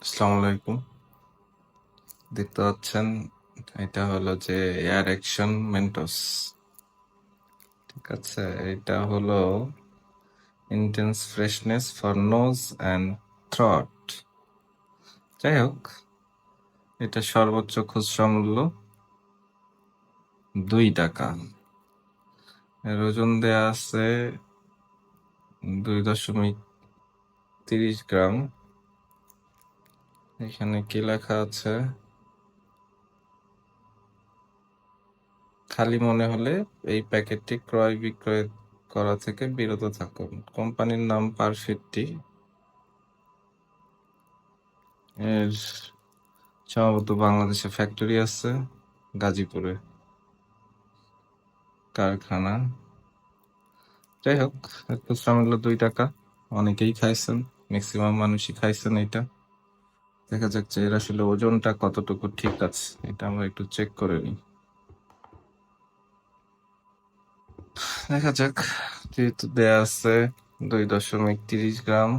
আসসালামু আলাইকুম। দেখতে পাচ্ছেন এটা হলো যে এয়ার অ্যাকশন মেন্টস। ঠিক আছে? এটা হলো intense freshness for nose and throat. যাই হোক, এটা সর্বোচ্চ খুচরা মূল্য ৳2। এর ওজন দেয়া আছে 2.30 গ্রাম। এখানে কি লেখা আছে? খালি মনে হলে এই প্যাকেটটি ক্রয় বিক্রয় করা থেকে বিরত থাকুন। কোম্পানির নাম পারফিটটি। এর সম্ভবত বাংলাদেশে ফ্যাক্টরি আছে, গাজীপুরে কারখানা। যাই হোক, এর খুচরা মূল্য ৳2। অনেকেই খাইছেন, ম্যাক্সিমাম মানুষই খাইছেন এটা। দেখা যাক যে এর আসলে ওজনটা কতটুকু ঠিক আছে, এটা আমরা একটু চেক করে নিই। দেখা যাক, যেহেতু দেয়া আছে 2.30 গ্রাম,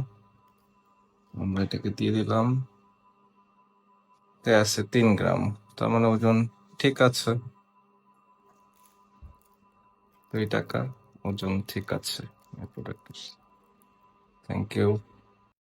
আমরা এটাকে দিয়ে দিলাম। দেয়া আছে 3 গ্রাম, তার মানে ওজন ঠিক আছে। ৳2, ওজন ঠিক আছে। Thank you.